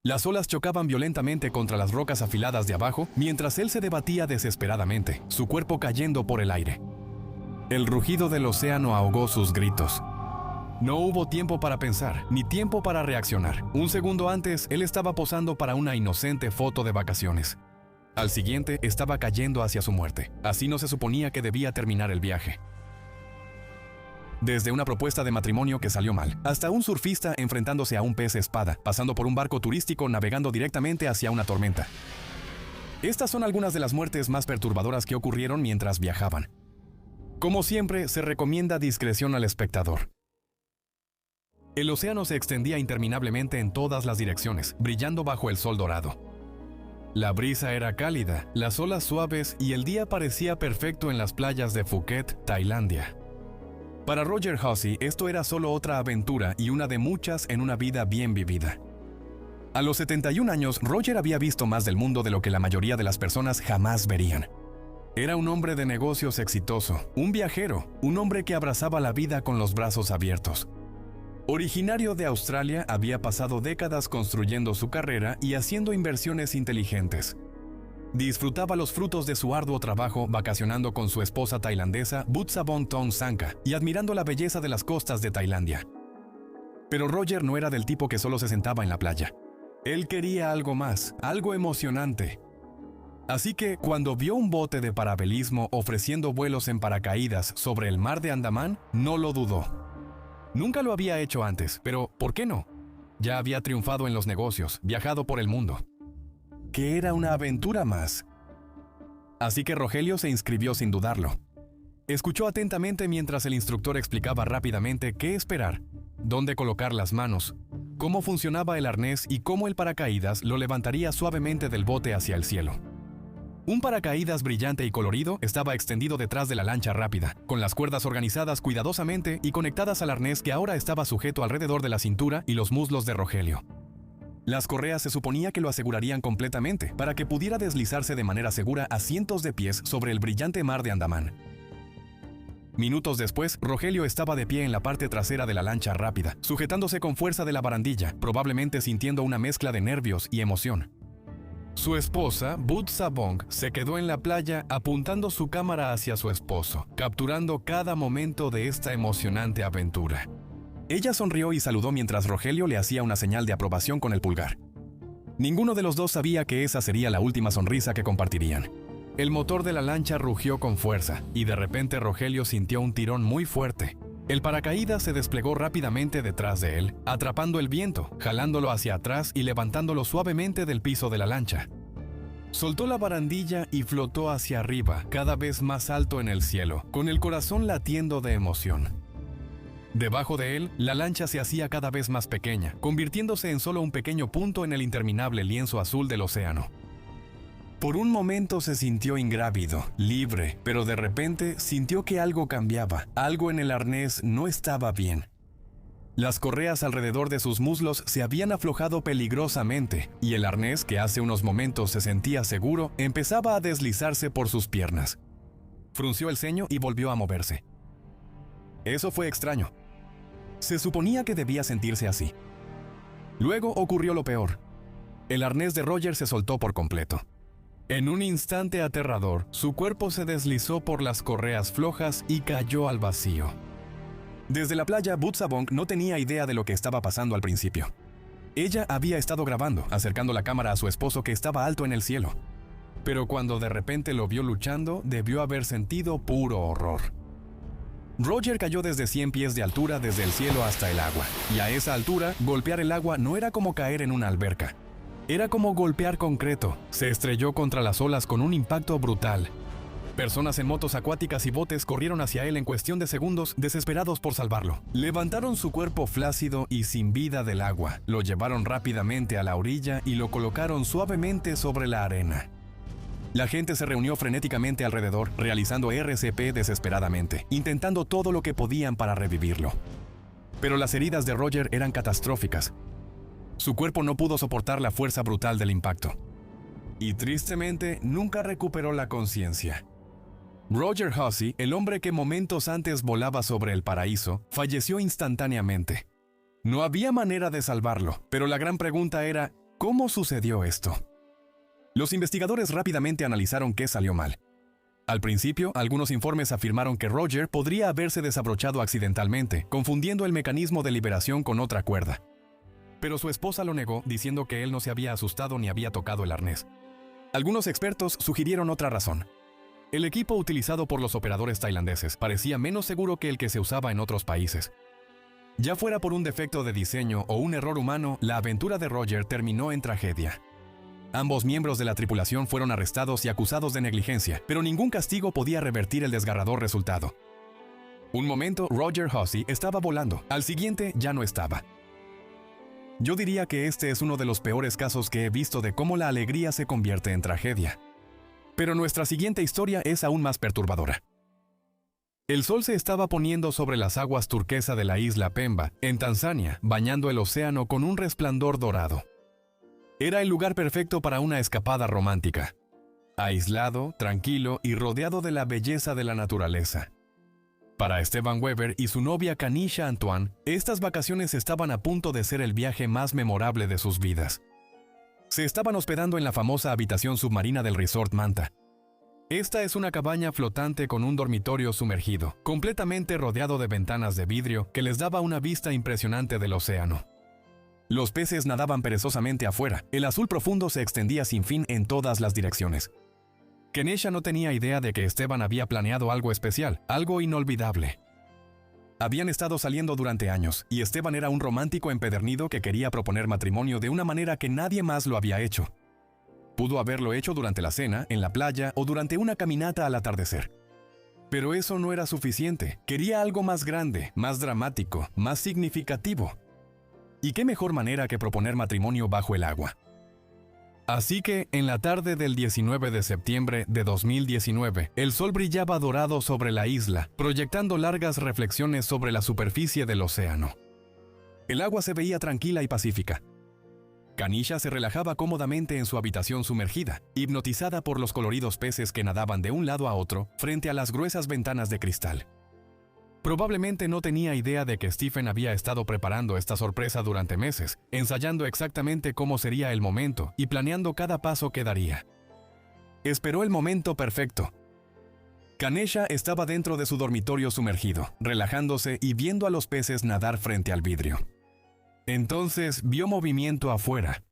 Las olas chocaban violentamente contra las rocas afiladas de abajo mientras él se debatía desesperadamente, su cuerpo cayendo por el aire. El rugido del océano ahogó sus gritos. No hubo tiempo para pensar, ni tiempo para reaccionar. Un segundo antes, él estaba posando para una inocente foto de vacaciones. Al siguiente, estaba cayendo hacia su muerte. Así no se suponía que debía terminar el viaje. Desde una propuesta de matrimonio que salió mal, hasta un surfista enfrentándose a un pez espada, pasando por un barco turístico navegando directamente hacia una tormenta. Estas son algunas de las muertes más perturbadoras que ocurrieron mientras viajaban. Como siempre, se recomienda discreción al espectador. El océano se extendía interminablemente en todas las direcciones, brillando bajo el sol dorado. La brisa era cálida, las olas suaves y el día parecía perfecto en las playas de Phuket, Tailandia. Para Roger Hussey, esto era solo otra aventura y una de muchas en una vida bien vivida. A los 71 años, Roger había visto más del mundo de lo que la mayoría de las personas jamás verían. Era un hombre de negocios exitoso, un viajero, un hombre que abrazaba la vida con los brazos abiertos. Originario de Australia, había pasado décadas construyendo su carrera y haciendo inversiones inteligentes. Disfrutaba los frutos de su arduo trabajo vacacionando con su esposa tailandesa Butsabong Thong Sanka y admirando la belleza de las costas de Tailandia. Pero Roger no era del tipo que solo se sentaba en la playa. Él quería algo más, algo emocionante. Así que cuando vio un bote de parabelismo ofreciendo vuelos en paracaídas sobre el mar de Andamán, no lo dudó. Nunca lo había hecho antes, pero ¿por qué no? Ya había triunfado en los negocios, viajado por el mundo. Que era una aventura más. Así que Rogelio se inscribió sin dudarlo. Escuchó atentamente mientras el instructor explicaba rápidamente qué esperar, dónde colocar las manos, cómo funcionaba el arnés y cómo el paracaídas lo levantaría suavemente del bote hacia el cielo. Un paracaídas brillante y colorido estaba extendido detrás de la lancha rápida, con las cuerdas organizadas cuidadosamente y conectadas al arnés que ahora estaba sujeto alrededor de la cintura y los muslos de Rogelio. Las correas se suponía que lo asegurarían completamente para que pudiera deslizarse de manera segura a cientos de pies sobre el brillante mar de Andamán. Minutos después, Rogelio estaba de pie en la parte trasera de la lancha rápida, sujetándose con fuerza de la barandilla, probablemente sintiendo una mezcla de nervios y emoción. Su esposa, Butsabong, se quedó en la playa apuntando su cámara hacia su esposo, capturando cada momento de esta emocionante aventura. Ella sonrió y saludó mientras Rogelio le hacía una señal de aprobación con el pulgar. Ninguno de los dos sabía que esa sería la última sonrisa que compartirían. El motor de la lancha rugió con fuerza, y de repente Rogelio sintió un tirón muy fuerte. El paracaídas se desplegó rápidamente detrás de él, atrapando el viento, jalándolo hacia atrás y levantándolo suavemente del piso de la lancha. Soltó la barandilla y flotó hacia arriba, cada vez más alto en el cielo, con el corazón latiendo de emoción. Debajo de él, la lancha se hacía cada vez más pequeña, convirtiéndose en solo un pequeño punto en el interminable lienzo azul del océano. Por un momento se sintió ingrávido, libre, pero de repente sintió que algo cambiaba, algo en el arnés no estaba bien. Las correas alrededor de sus muslos se habían aflojado peligrosamente, y el arnés, que hace unos momentos se sentía seguro, empezaba a deslizarse por sus piernas. Frunció el ceño y volvió a moverse. Eso fue extraño. Se suponía que debía sentirse así. Luego ocurrió lo peor. El arnés de Roger se soltó por completo. En un instante aterrador, su cuerpo se deslizó por las correas flojas y cayó al vacío. Desde la playa, Butsabong no tenía idea de lo que estaba pasando al principio. Ella había estado grabando, acercando la cámara a su esposo que estaba alto en el cielo. Pero cuando de repente lo vio luchando, debió haber sentido puro horror. Roger cayó desde 100 pies de altura desde el cielo hasta el agua, y a esa altura, golpear el agua no era como caer en una alberca. Era como golpear concreto. Se estrelló contra las olas con un impacto brutal. Personas en motos acuáticas y botes corrieron hacia él en cuestión de segundos, desesperados por salvarlo. Levantaron su cuerpo flácido y sin vida del agua, lo llevaron rápidamente a la orilla y lo colocaron suavemente sobre la arena. La gente se reunió frenéticamente alrededor, realizando RCP desesperadamente, intentando todo lo que podían para revivirlo. Pero las heridas de Roger eran catastróficas. Su cuerpo no pudo soportar la fuerza brutal del impacto. Y tristemente, nunca recuperó la conciencia. Roger Hussey, el hombre que momentos antes volaba sobre el paraíso, falleció instantáneamente. No había manera de salvarlo, pero la gran pregunta era, ¿Cómo sucedió esto? Los investigadores rápidamente analizaron qué salió mal. Al principio, algunos informes afirmaron que Roger podría haberse desabrochado accidentalmente, confundiendo el mecanismo de liberación con otra cuerda. Pero su esposa lo negó, diciendo que él no se había asustado ni había tocado el arnés. Algunos expertos sugirieron otra razón. El equipo utilizado por los operadores tailandeses parecía menos seguro que el que se usaba en otros países. Ya fuera por un defecto de diseño o un error humano, la aventura de Roger terminó en tragedia. Ambos miembros de la tripulación fueron arrestados y acusados de negligencia, pero ningún castigo podía revertir el desgarrador resultado. Un momento, Roger Hussey estaba volando, al siguiente ya no estaba. Yo diría que este es uno de los peores casos que he visto de cómo la alegría se convierte en tragedia. Pero nuestra siguiente historia es aún más perturbadora. El sol se estaba poniendo sobre las aguas turquesa de la isla Pemba, en Tanzania, bañando el océano con un resplandor dorado. Era el lugar perfecto para una escapada romántica. Aislado, tranquilo y rodeado de la belleza de la naturaleza. Para Esteban Weber y su novia Kanisha Antoine, estas vacaciones estaban a punto de ser el viaje más memorable de sus vidas. Se estaban hospedando en la famosa habitación submarina del Resort Manta. Esta es una cabaña flotante con un dormitorio sumergido, completamente rodeado de ventanas de vidrio que les daba una vista impresionante del océano. Los peces nadaban perezosamente afuera, el azul profundo se extendía sin fin en todas las direcciones. Kanisha no tenía idea de que Esteban había planeado algo especial, algo inolvidable. Habían estado saliendo durante años, y Esteban era un romántico empedernido que quería proponer matrimonio de una manera que nadie más lo había hecho. Pudo haberlo hecho durante la cena, en la playa o durante una caminata al atardecer. Pero eso no era suficiente, quería algo más grande, más dramático, más significativo. ¿Y qué mejor manera que proponer matrimonio bajo el agua? Así que, en la tarde del 19 de septiembre de 2019, el sol brillaba dorado sobre la isla, proyectando largas reflexiones sobre la superficie del océano. El agua se veía tranquila y pacífica. Kanisha se relajaba cómodamente en su habitación sumergida, hipnotizada por los coloridos peces que nadaban de un lado a otro frente a las gruesas ventanas de cristal. Probablemente no tenía idea de que Stephen había estado preparando esta sorpresa durante meses, ensayando exactamente cómo sería el momento y planeando cada paso que daría. Esperó el momento perfecto. Kanisha estaba dentro de su dormitorio sumergido, relajándose y viendo a los peces nadar frente al vidrio. Entonces vio movimiento afuera.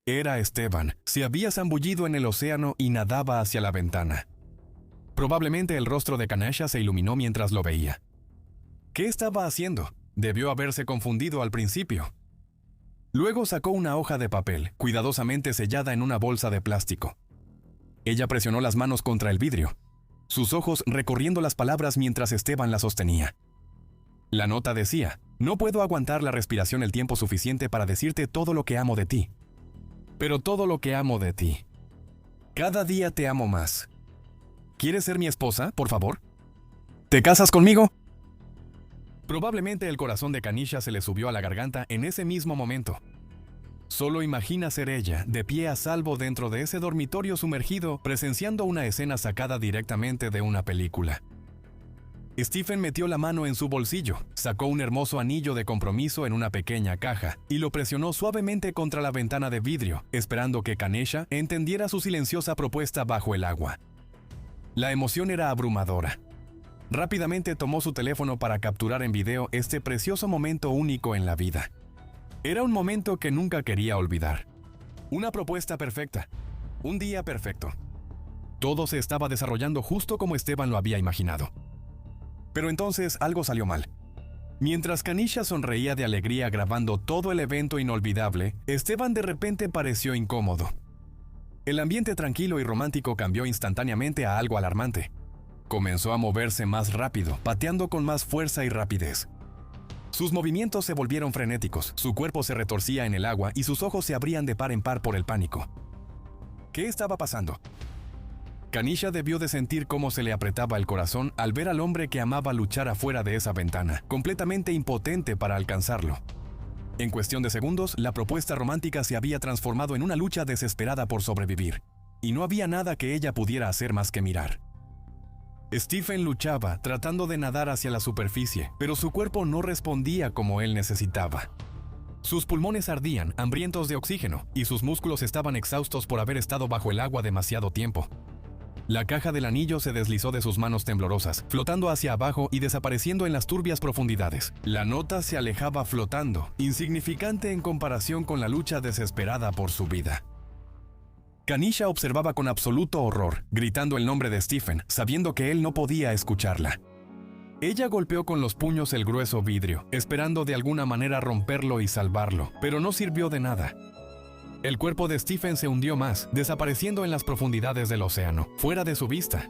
Era Esteban, se había zambullido en el océano y nadaba hacia la ventana. Probablemente el rostro de Kanisha se iluminó mientras lo veía. ¿Qué estaba haciendo? Debió haberse confundido al principio. Luego sacó una hoja de papel, cuidadosamente sellada en una bolsa de plástico. Ella presionó las manos contra el vidrio, sus ojos recorriendo las palabras mientras Esteban las sostenía. La nota decía: no puedo aguantar la respiración el tiempo suficiente para decirte todo lo que amo de ti. Pero todo lo que amo de ti. Cada día te amo más. ¿Quieres ser mi esposa, por favor? ¿Te casas conmigo? Probablemente el corazón de Kanisha se le subió a la garganta en ese mismo momento. Solo imagina ser ella, de pie a salvo dentro de ese dormitorio sumergido, presenciando una escena sacada directamente de una película. Stephen metió la mano en su bolsillo, sacó un hermoso anillo de compromiso en una pequeña caja y lo presionó suavemente contra la ventana de vidrio, esperando que Kanisha entendiera su silenciosa propuesta bajo el agua. La emoción era abrumadora. Rápidamente tomó su teléfono para capturar en video este precioso momento único en la vida. Era un momento que nunca quería olvidar. Una propuesta perfecta. Un día perfecto. Todo se estaba desarrollando justo como Esteban lo había imaginado. Pero entonces algo salió mal. Mientras Kanisha sonreía de alegría grabando todo el evento inolvidable, Esteban de repente pareció incómodo. El ambiente tranquilo y romántico cambió instantáneamente a algo alarmante. Comenzó a moverse más rápido, pateando con más fuerza y rapidez. Sus movimientos se volvieron frenéticos, su cuerpo se retorcía en el agua y sus ojos se abrían de par en par por el pánico. ¿Qué estaba pasando? Kanisha debió de sentir cómo se le apretaba el corazón al ver al hombre que amaba luchar afuera de esa ventana, completamente impotente para alcanzarlo. En cuestión de segundos, la propuesta romántica se había transformado en una lucha desesperada por sobrevivir, y no había nada que ella pudiera hacer más que mirar. Stephen luchaba, tratando de nadar hacia la superficie, pero su cuerpo no respondía como él necesitaba. Sus pulmones ardían, hambrientos de oxígeno, y sus músculos estaban exhaustos por haber estado bajo el agua demasiado tiempo. La caja del anillo se deslizó de sus manos temblorosas, flotando hacia abajo y desapareciendo en las turbias profundidades. La nota se alejaba flotando, insignificante en comparación con la lucha desesperada por su vida. Kanisha observaba con absoluto horror, gritando el nombre de Stephen, sabiendo que él no podía escucharla. Ella golpeó con los puños el grueso vidrio, esperando de alguna manera romperlo y salvarlo, pero no sirvió de nada. El cuerpo de Stephen se hundió más, desapareciendo en las profundidades del océano, fuera de su vista.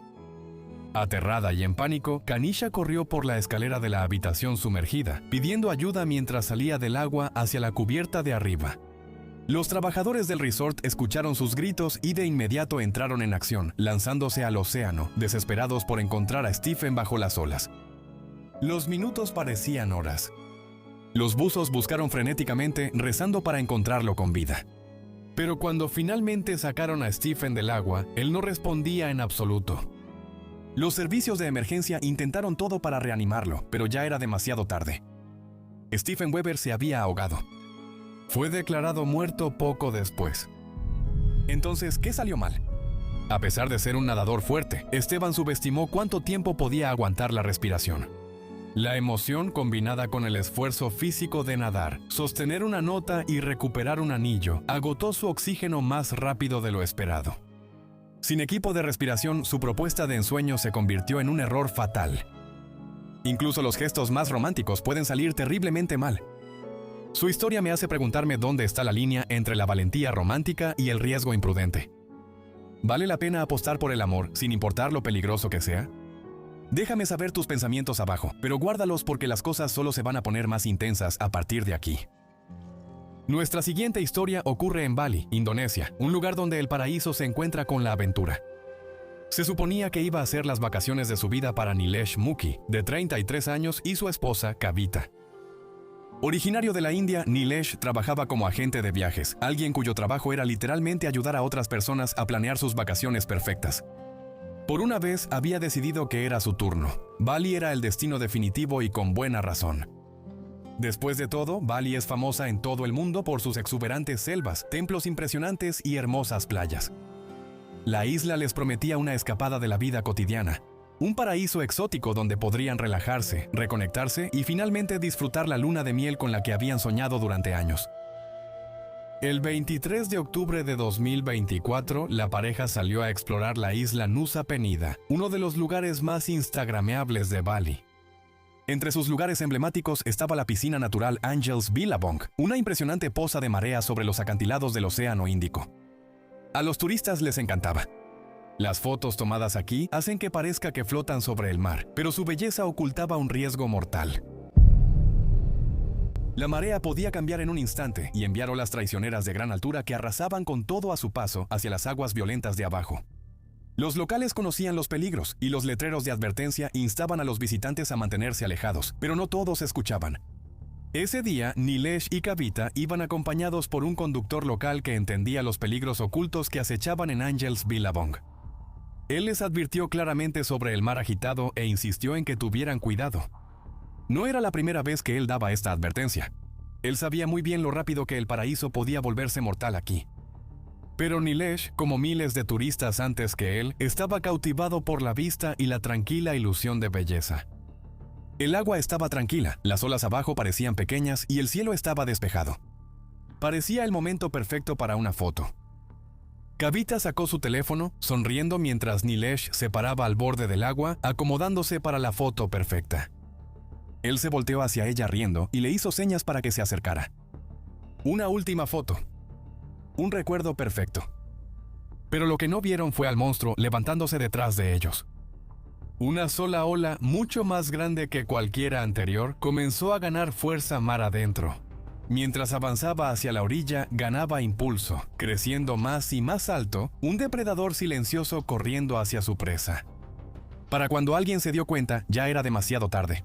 Aterrada y en pánico, Kanisha corrió por la escalera de la habitación sumergida, pidiendo ayuda mientras salía del agua hacia la cubierta de arriba. Los trabajadores del resort escucharon sus gritos y de inmediato entraron en acción, lanzándose al océano, desesperados por encontrar a Stephen bajo las olas. Los minutos parecían horas. Los buzos buscaron frenéticamente, rezando para encontrarlo con vida. Pero cuando finalmente sacaron a Stephen del agua, él no respondía en absoluto. Los servicios de emergencia intentaron todo para reanimarlo, pero ya era demasiado tarde. Stephen Weber se había ahogado. Fue declarado muerto poco después. Entonces, ¿qué salió mal? A pesar de ser un nadador fuerte, Esteban subestimó cuánto tiempo podía aguantar la respiración. La emoción combinada con el esfuerzo físico de nadar, sostener una nota y recuperar un anillo, agotó su oxígeno más rápido de lo esperado. Sin equipo de respiración, su propuesta de ensueño se convirtió en un error fatal. Incluso los gestos más románticos pueden salir terriblemente mal. Su historia me hace preguntarme dónde está la línea entre la valentía romántica y el riesgo imprudente. ¿Vale la pena apostar por el amor, sin importar lo peligroso que sea? Déjame saber tus pensamientos abajo, pero guárdalos porque las cosas solo se van a poner más intensas a partir de aquí. Nuestra siguiente historia ocurre en Bali, Indonesia, un lugar donde el paraíso se encuentra con la aventura. Se suponía que iba a ser las vacaciones de su vida para Nilesh Mukhi, de 33 años, y su esposa, Kavita. Originario de la India, Nilesh trabajaba como agente de viajes, alguien cuyo trabajo era literalmente ayudar a otras personas a planear sus vacaciones perfectas. Por una vez había decidido que era su turno. Bali era el destino definitivo y con buena razón. Después de todo, Bali es famosa en todo el mundo por sus exuberantes selvas, templos impresionantes y hermosas playas. La isla les prometía una escapada de la vida cotidiana, un paraíso exótico donde podrían relajarse, reconectarse y finalmente disfrutar la luna de miel con la que habían soñado durante años. El 23 de octubre de 2024, la pareja salió a explorar la isla Nusa Penida, uno de los lugares más instagrameables de Bali. Entre sus lugares emblemáticos estaba la piscina natural Angels Billabong, una impresionante poza de marea sobre los acantilados del Océano Índico. A los turistas les encantaba. Las fotos tomadas aquí hacen que parezca que flotan sobre el mar, pero su belleza ocultaba un riesgo mortal. La marea podía cambiar en un instante y enviar olas traicioneras de gran altura que arrasaban con todo a su paso hacia las aguas violentas de abajo. Los locales conocían los peligros y los letreros de advertencia instaban a los visitantes a mantenerse alejados, pero no todos escuchaban. Ese día, Nilesh y Kavita iban acompañados por un conductor local que entendía los peligros ocultos que acechaban en Angels Billabong. Él les advirtió claramente sobre el mar agitado e insistió en que tuvieran cuidado. No era la primera vez que él daba esta advertencia. Él sabía muy bien lo rápido que el paraíso podía volverse mortal aquí. Pero Nilesh, como miles de turistas antes que él, estaba cautivado por la vista y la tranquila ilusión de belleza. El agua estaba tranquila, las olas abajo parecían pequeñas y el cielo estaba despejado. Parecía el momento perfecto para una foto. Kavita sacó su teléfono, sonriendo mientras Nilesh se paraba al borde del agua, acomodándose para la foto perfecta. Él se volteó hacia ella riendo y le hizo señas para que se acercara. Una última foto. Un recuerdo perfecto. Pero lo que no vieron fue al monstruo levantándose detrás de ellos. Una sola ola, mucho más grande que cualquiera anterior, comenzó a ganar fuerza mar adentro. Mientras avanzaba hacia la orilla, ganaba impulso, creciendo más y más alto, un depredador silencioso corriendo hacia su presa. Para cuando alguien se dio cuenta, ya era demasiado tarde.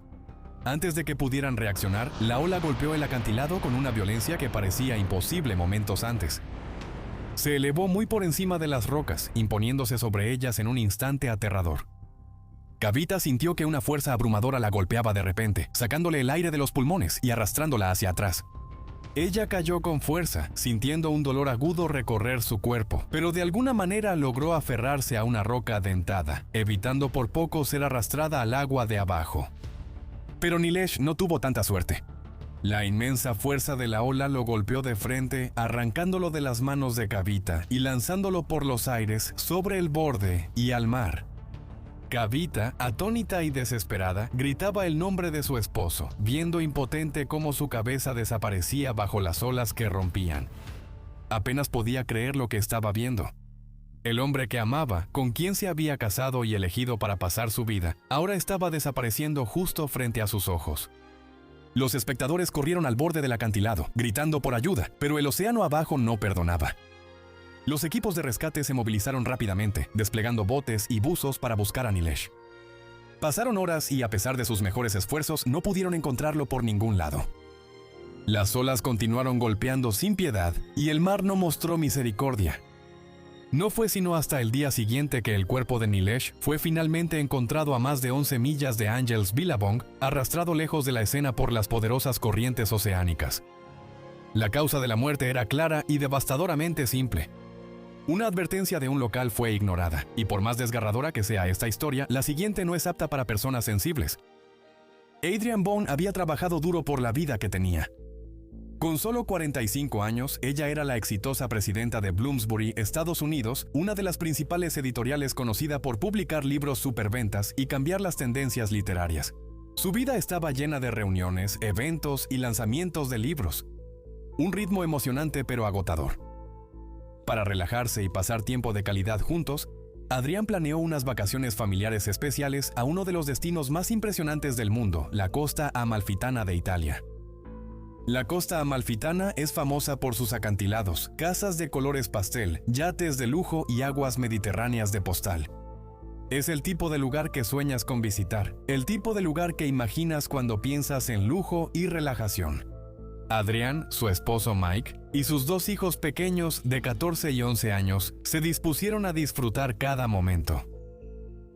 Antes de que pudieran reaccionar, la ola golpeó el acantilado con una violencia que parecía imposible momentos antes. Se elevó muy por encima de las rocas, imponiéndose sobre ellas en un instante aterrador. Kavita sintió que una fuerza abrumadora la golpeaba de repente, sacándole el aire de los pulmones y arrastrándola hacia atrás. Ella cayó con fuerza, sintiendo un dolor agudo recorrer su cuerpo, pero de alguna manera logró aferrarse a una roca dentada, evitando por poco ser arrastrada al agua de abajo. Pero Nilesh no tuvo tanta suerte. La inmensa fuerza de la ola lo golpeó de frente, arrancándolo de las manos de Kavita y lanzándolo por los aires sobre el borde y al mar. Kavita, atónita y desesperada, gritaba el nombre de su esposo, viendo impotente cómo su cabeza desaparecía bajo las olas que rompían. Apenas podía creer lo que estaba viendo. El hombre que amaba, con quien se había casado y elegido para pasar su vida, ahora estaba desapareciendo justo frente a sus ojos. Los espectadores corrieron al borde del acantilado, gritando por ayuda, pero el océano abajo no perdonaba. Los equipos de rescate se movilizaron rápidamente, desplegando botes y buzos para buscar a Nilesh. Pasaron horas y a pesar de sus mejores esfuerzos, no pudieron encontrarlo por ningún lado. Las olas continuaron golpeando sin piedad y el mar no mostró misericordia. No fue sino hasta el día siguiente que el cuerpo de Nilesh fue finalmente encontrado a más de 11 millas de Angels Billabong, arrastrado lejos de la escena por las poderosas corrientes oceánicas. La causa de la muerte era clara y devastadoramente simple. Una advertencia de un local fue ignorada, y por más desgarradora que sea esta historia, la siguiente no es apta para personas sensibles. Adrienne Bone había trabajado duro por la vida que tenía. Con solo 45 años, ella era la exitosa presidenta de Bloomsbury, Estados Unidos, una de las principales editoriales conocida por publicar libros superventas y cambiar las tendencias literarias. Su vida estaba llena de reuniones, eventos y lanzamientos de libros. Un ritmo emocionante pero agotador. Para relajarse y pasar tiempo de calidad juntos, Adrián planeó unas vacaciones familiares especiales a uno de los destinos más impresionantes del mundo, la costa amalfitana de Italia. La costa amalfitana es famosa por sus acantilados, casas de colores pastel, yates de lujo y aguas mediterráneas de postal. Es el tipo de lugar que sueñas con visitar, el tipo de lugar que imaginas cuando piensas en lujo y relajación. Adrián, su esposo Mike, y sus dos hijos pequeños de 14 y 11 años se dispusieron a disfrutar cada momento.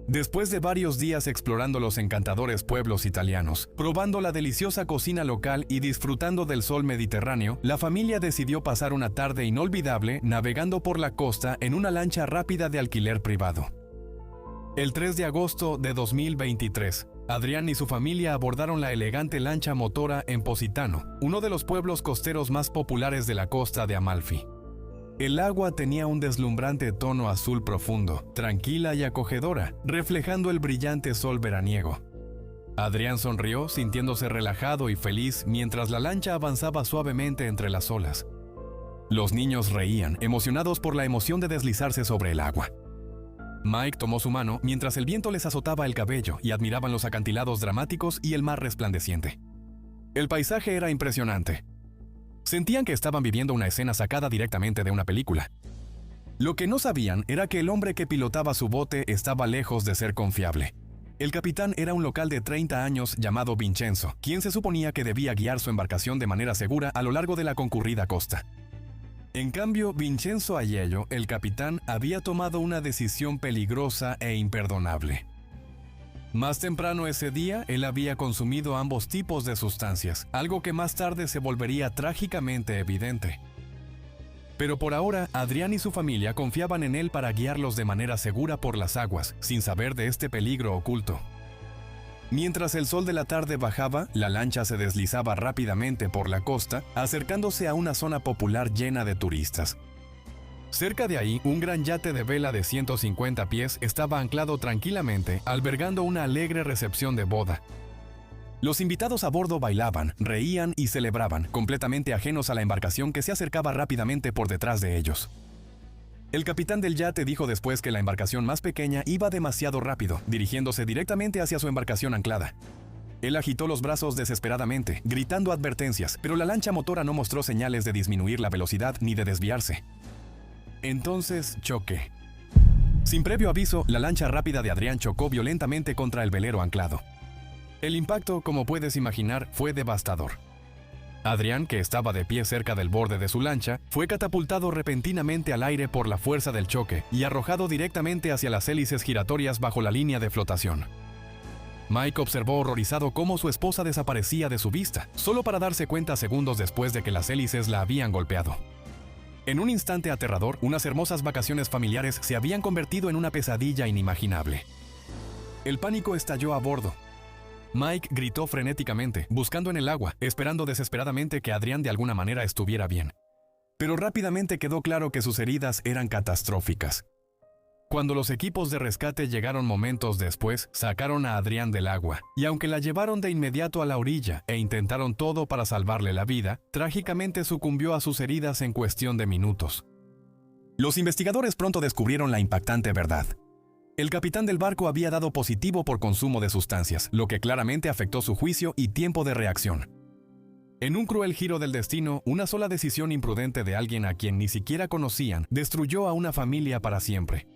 Después de varios días explorando los encantadores pueblos italianos, probando la deliciosa cocina local y disfrutando del sol mediterráneo, la familia decidió pasar una tarde inolvidable navegando por la costa en una lancha rápida de alquiler privado. El 3 de agosto de 2023, Adrián y su familia abordaron la elegante lancha motora en Positano, uno de los pueblos costeros más populares de la costa de Amalfi. El agua tenía un deslumbrante tono azul profundo, tranquila y acogedora, reflejando el brillante sol veraniego. Adrián sonrió, sintiéndose relajado y feliz mientras la lancha avanzaba suavemente entre las olas. Los niños reían, emocionados por la emoción de deslizarse sobre el agua. Mike tomó su mano mientras el viento les azotaba el cabello y admiraban los acantilados dramáticos y el mar resplandeciente. El paisaje era impresionante. Sentían que estaban viviendo una escena sacada directamente de una película. Lo que no sabían era que el hombre que pilotaba su bote estaba lejos de ser confiable. El capitán era un local de 30 años llamado Vincenzo, quien se suponía que debía guiar su embarcación de manera segura a lo largo de la concurrida costa. En cambio, Vincenzo Aiello, el capitán, había tomado una decisión peligrosa e imperdonable. Más temprano ese día, él había consumido ambos tipos de sustancias, algo que más tarde se volvería trágicamente evidente. Pero por ahora, Adrián y su familia confiaban en él para guiarlos de manera segura por las aguas, sin saber de este peligro oculto. Mientras el sol de la tarde bajaba, la lancha se deslizaba rápidamente por la costa, acercándose a una zona popular llena de turistas. Cerca de ahí, un gran yate de vela de 150 pies estaba anclado tranquilamente, albergando una alegre recepción de boda. Los invitados a bordo bailaban, reían y celebraban, completamente ajenos a la embarcación que se acercaba rápidamente por detrás de ellos. El capitán del yate dijo después que la embarcación más pequeña iba demasiado rápido, dirigiéndose directamente hacia su embarcación anclada. Él agitó los brazos desesperadamente, gritando advertencias, pero la lancha motora no mostró señales de disminuir la velocidad ni de desviarse. Entonces choque. Sin previo aviso, la lancha rápida de Adrián chocó violentamente contra el velero anclado. El impacto, como puedes imaginar, fue devastador. Adrián, que estaba de pie cerca del borde de su lancha, fue catapultado repentinamente al aire por la fuerza del choque y arrojado directamente hacia las hélices giratorias bajo la línea de flotación. Mike observó horrorizado cómo su esposa desaparecía de su vista, solo para darse cuenta segundos después de que las hélices la habían golpeado. En un instante aterrador, unas hermosas vacaciones familiares se habían convertido en una pesadilla inimaginable. El pánico estalló a bordo. Mike gritó frenéticamente, buscando en el agua, esperando desesperadamente que Adrián de alguna manera estuviera bien. Pero rápidamente quedó claro que sus heridas eran catastróficas. Cuando los equipos de rescate llegaron momentos después, sacaron a Adrián del agua, y aunque la llevaron de inmediato a la orilla e intentaron todo para salvarle la vida, trágicamente sucumbió a sus heridas en cuestión de minutos. Los investigadores pronto descubrieron la impactante verdad. El capitán del barco había dado positivo por consumo de sustancias, lo que claramente afectó su juicio y tiempo de reacción. En un cruel giro del destino, una sola decisión imprudente de alguien a quien ni siquiera conocían destruyó a una familia para siempre.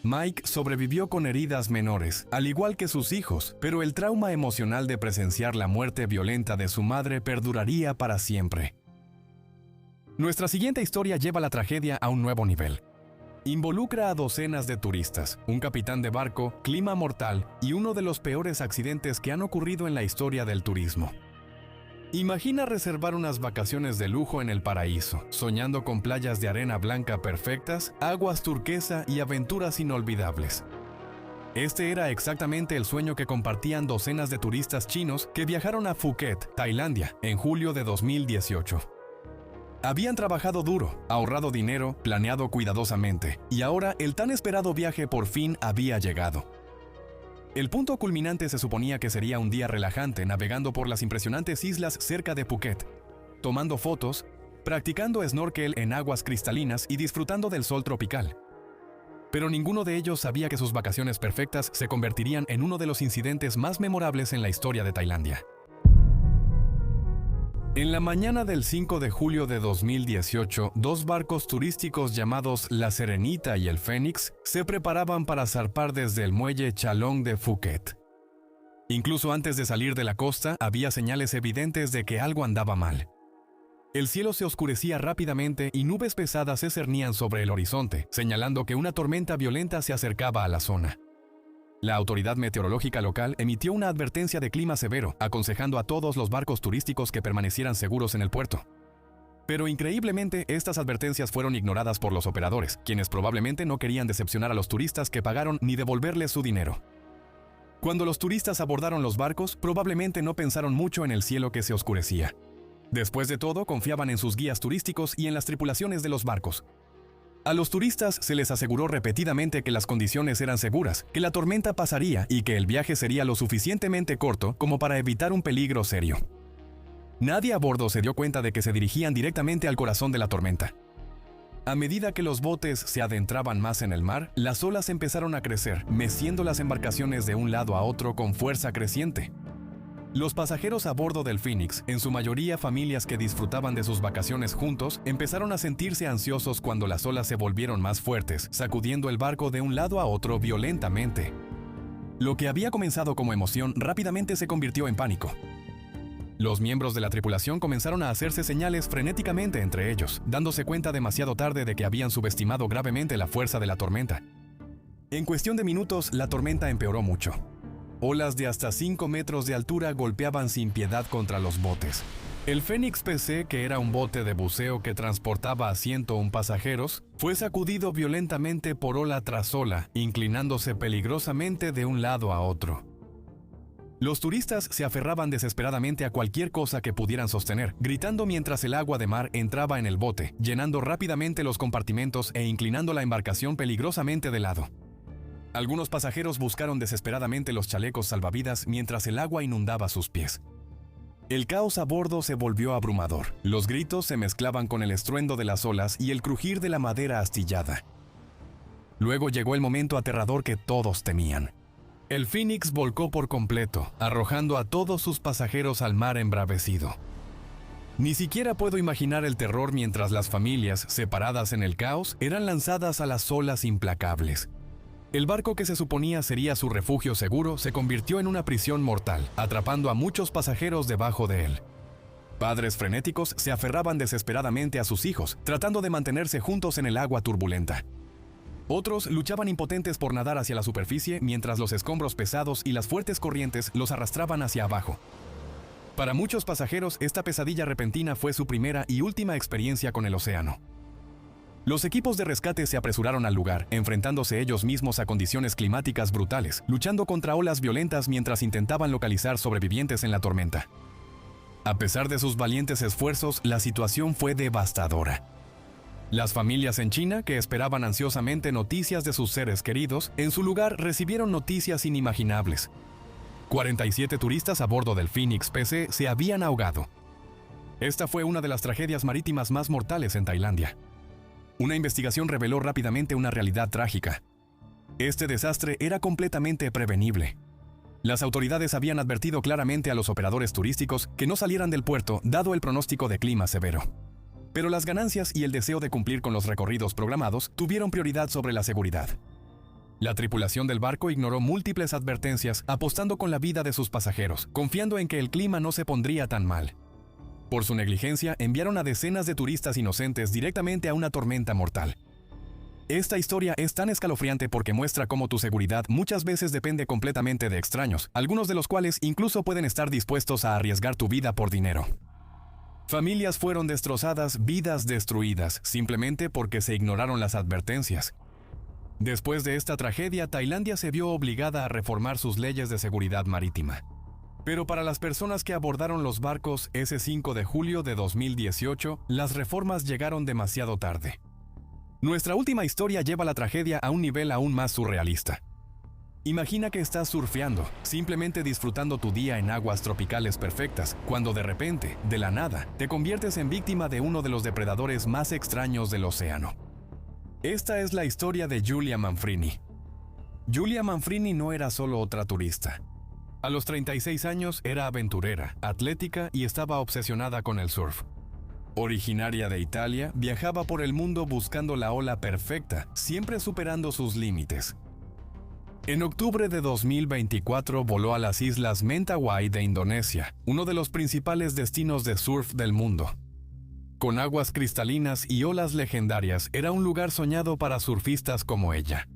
Mike sobrevivió con heridas menores, al igual que sus hijos, pero el trauma emocional de presenciar la muerte violenta de su madre perduraría para siempre. Nuestra siguiente historia lleva la tragedia a un nuevo nivel. Involucra a docenas de turistas, un capitán de barco, clima mortal y uno de los peores accidentes que han ocurrido en la historia del turismo. Imagina reservar unas vacaciones de lujo en el paraíso, soñando con playas de arena blanca perfectas, aguas turquesa y aventuras inolvidables. Este era exactamente el sueño que compartían docenas de turistas chinos que viajaron a Phuket, Tailandia, en julio de 2018. Habían trabajado duro, ahorrado dinero, planeado cuidadosamente, y ahora el tan esperado viaje por fin había llegado. El punto culminante se suponía que sería un día relajante navegando por las impresionantes islas cerca de Phuket, tomando fotos, practicando snorkel en aguas cristalinas y disfrutando del sol tropical. Pero ninguno de ellos sabía que sus vacaciones perfectas se convertirían en uno de los incidentes más memorables en la historia de Tailandia. En la mañana del 5 de julio de 2018, dos barcos turísticos llamados La Serenita y el Fénix se preparaban para zarpar desde el muelle Chalong de Phuket. Incluso antes de salir de la costa, había señales evidentes de que algo andaba mal. El cielo se oscurecía rápidamente y nubes pesadas se cernían sobre el horizonte, señalando que una tormenta violenta se acercaba a la zona. La autoridad meteorológica local emitió una advertencia de clima severo, aconsejando a todos los barcos turísticos que permanecieran seguros en el puerto. Pero increíblemente, estas advertencias fueron ignoradas por los operadores, quienes probablemente no querían decepcionar a los turistas que pagaron ni devolverles su dinero. Cuando los turistas abordaron los barcos, probablemente no pensaron mucho en el cielo que se oscurecía. Después de todo, confiaban en sus guías turísticos y en las tripulaciones de los barcos. A los turistas se les aseguró repetidamente que las condiciones eran seguras, que la tormenta pasaría y que el viaje sería lo suficientemente corto como para evitar un peligro serio. Nadie a bordo se dio cuenta de que se dirigían directamente al corazón de la tormenta. A medida que los botes se adentraban más en el mar, las olas empezaron a crecer, meciendo las embarcaciones de un lado a otro con fuerza creciente. Los pasajeros a bordo del Phoenix, en su mayoría familias que disfrutaban de sus vacaciones juntos, empezaron a sentirse ansiosos cuando las olas se volvieron más fuertes, sacudiendo el barco de un lado a otro violentamente. Lo que había comenzado como emoción rápidamente se convirtió en pánico. Los miembros de la tripulación comenzaron a hacerse señales frenéticamente entre ellos, dándose cuenta demasiado tarde de que habían subestimado gravemente la fuerza de la tormenta. En cuestión de minutos, la tormenta empeoró mucho. Olas de hasta 5 metros de altura golpeaban sin piedad contra los botes. El Fénix PC, que era un bote de buceo que transportaba a 101 pasajeros, fue sacudido violentamente por ola tras ola, inclinándose peligrosamente de un lado a otro. Los turistas se aferraban desesperadamente a cualquier cosa que pudieran sostener, gritando mientras el agua de mar entraba en el bote, llenando rápidamente los compartimentos e inclinando la embarcación peligrosamente de lado. Algunos pasajeros buscaron desesperadamente los chalecos salvavidas mientras el agua inundaba sus pies. El caos a bordo se volvió abrumador. Los gritos se mezclaban con el estruendo de las olas y el crujir de la madera astillada. Luego llegó el momento aterrador que todos temían. El Phoenix volcó por completo, arrojando a todos sus pasajeros al mar embravecido. Ni siquiera puedo imaginar el terror mientras las familias, separadas en el caos, eran lanzadas a las olas implacables. El barco que se suponía sería su refugio seguro se convirtió en una prisión mortal, atrapando a muchos pasajeros debajo de él. Padres frenéticos se aferraban desesperadamente a sus hijos, tratando de mantenerse juntos en el agua turbulenta. Otros luchaban impotentes por nadar hacia la superficie mientras los escombros pesados y las fuertes corrientes los arrastraban hacia abajo. Para muchos pasajeros, esta pesadilla repentina fue su primera y última experiencia con el océano. Los equipos de rescate se apresuraron al lugar, enfrentándose ellos mismos a condiciones climáticas brutales, luchando contra olas violentas mientras intentaban localizar sobrevivientes en la tormenta. A pesar de sus valientes esfuerzos, la situación fue devastadora. Las familias en China, que esperaban ansiosamente noticias de sus seres queridos, en su lugar recibieron noticias inimaginables. 47 turistas a bordo del Phoenix PC se habían ahogado. Esta fue una de las tragedias marítimas más mortales en Tailandia. Una investigación reveló rápidamente una realidad trágica. Este desastre era completamente prevenible. Las autoridades habían advertido claramente a los operadores turísticos que no salieran del puerto dado el pronóstico de clima severo. Pero las ganancias y el deseo de cumplir con los recorridos programados tuvieron prioridad sobre la seguridad. La tripulación del barco ignoró múltiples advertencias, apostando con la vida de sus pasajeros, confiando en que el clima no se pondría tan mal. Por su negligencia, enviaron a decenas de turistas inocentes directamente a una tormenta mortal. Esta historia es tan escalofriante porque muestra cómo tu seguridad muchas veces depende completamente de extraños, algunos de los cuales incluso pueden estar dispuestos a arriesgar tu vida por dinero. Familias fueron destrozadas, vidas destruidas, simplemente porque se ignoraron las advertencias. Después de esta tragedia, Tailandia se vio obligada a reformar sus leyes de seguridad marítima. Pero para las personas que abordaron los barcos ese 5 de julio de 2018, las reformas llegaron demasiado tarde. Nuestra última historia lleva la tragedia a un nivel aún más surrealista. Imagina que estás surfeando, simplemente disfrutando tu día en aguas tropicales perfectas, cuando de repente, de la nada, te conviertes en víctima de uno de los depredadores más extraños del océano. Esta es la historia de Giulia Manfrini. Giulia Manfrini no era solo otra turista. A los 36 años era aventurera, atlética y estaba obsesionada con el surf. Originaria de Italia, viajaba por el mundo buscando la ola perfecta, siempre superando sus límites. En octubre de 2024 voló a las islas Mentawai de Indonesia, uno de los principales destinos de surf del mundo. Con aguas cristalinas y olas legendarias, era un lugar soñado para surfistas como ella.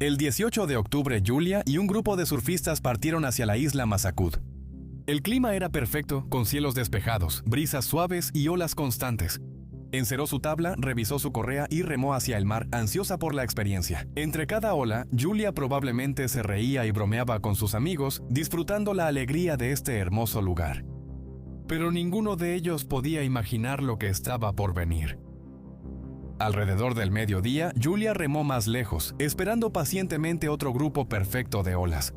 El 18 de octubre, Giulia y un grupo de surfistas partieron hacia la isla Masacud. El clima era perfecto, con cielos despejados, brisas suaves y olas constantes. Encerró su tabla, revisó su correa y remó hacia el mar, ansiosa por la experiencia. Entre cada ola, Giulia probablemente se reía y bromeaba con sus amigos, disfrutando la alegría de este hermoso lugar. Pero ninguno de ellos podía imaginar lo que estaba por venir. Alrededor del mediodía, Giulia remó más lejos, esperando pacientemente otro grupo perfecto de olas.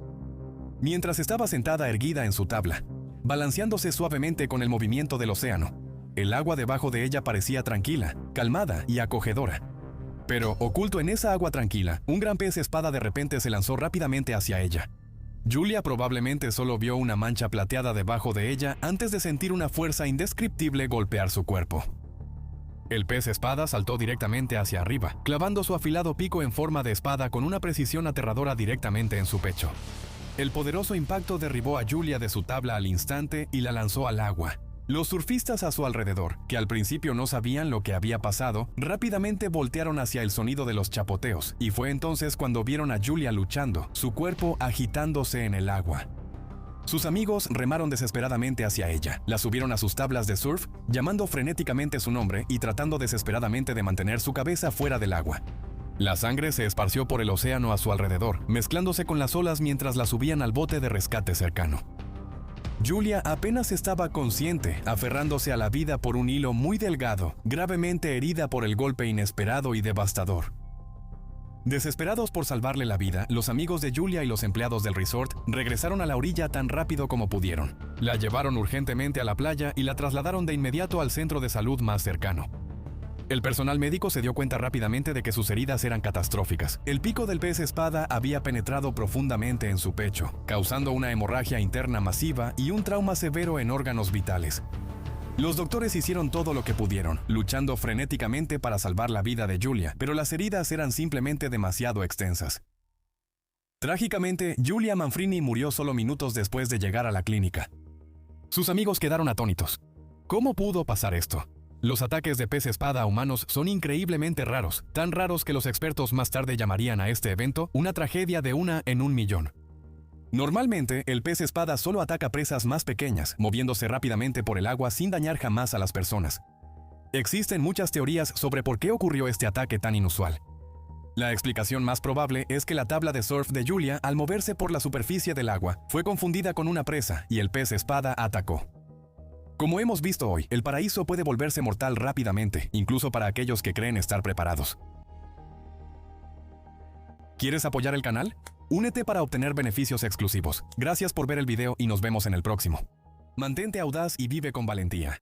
Mientras estaba sentada erguida en su tabla, balanceándose suavemente con el movimiento del océano, el agua debajo de ella parecía tranquila, calmada y acogedora. Pero, oculto en esa agua tranquila, un gran pez espada de repente se lanzó rápidamente hacia ella. Giulia probablemente solo vio una mancha plateada debajo de ella antes de sentir una fuerza indescriptible golpear su cuerpo. El pez espada saltó directamente hacia arriba, clavando su afilado pico en forma de espada con una precisión aterradora directamente en su pecho. El poderoso impacto derribó a Giulia de su tabla al instante y la lanzó al agua. Los surfistas a su alrededor, que al principio no sabían lo que había pasado, rápidamente voltearon hacia el sonido de los chapoteos, y fue entonces cuando vieron a Giulia luchando, su cuerpo agitándose en el agua. Sus amigos remaron desesperadamente hacia ella, la subieron a sus tablas de surf, llamando frenéticamente su nombre y tratando desesperadamente de mantener su cabeza fuera del agua. La sangre se esparció por el océano a su alrededor, mezclándose con las olas mientras la subían al bote de rescate cercano. Giulia apenas estaba consciente, aferrándose a la vida por un hilo muy delgado, gravemente herida por el golpe inesperado y devastador. Desesperados por salvarle la vida, los amigos de Giulia y los empleados del resort regresaron a la orilla tan rápido como pudieron. La llevaron urgentemente a la playa y la trasladaron de inmediato al centro de salud más cercano. El personal médico se dio cuenta rápidamente de que sus heridas eran catastróficas. El pico del pez espada había penetrado profundamente en su pecho, causando una hemorragia interna masiva y un trauma severo en órganos vitales. Los doctores hicieron todo lo que pudieron, luchando frenéticamente para salvar la vida de Giulia, pero las heridas eran simplemente demasiado extensas. Trágicamente, Giulia Manfrini murió solo minutos después de llegar a la clínica. Sus amigos quedaron atónitos. ¿Cómo pudo pasar esto? Los ataques de pez espada a humanos son increíblemente raros, tan raros que los expertos más tarde llamarían a este evento una tragedia de 1 en 1.000.000. Normalmente, el pez espada solo ataca presas más pequeñas, moviéndose rápidamente por el agua sin dañar jamás a las personas. Existen muchas teorías sobre por qué ocurrió este ataque tan inusual. La explicación más probable es que la tabla de surf de Julia, al moverse por la superficie del agua, fue confundida con una presa y el pez espada atacó. Como hemos visto hoy, el paraíso puede volverse mortal rápidamente, incluso para aquellos que creen estar preparados. ¿Quieres apoyar el canal? Únete para obtener beneficios exclusivos. Gracias por ver el video y nos vemos en el próximo. Mantente audaz y vive con valentía.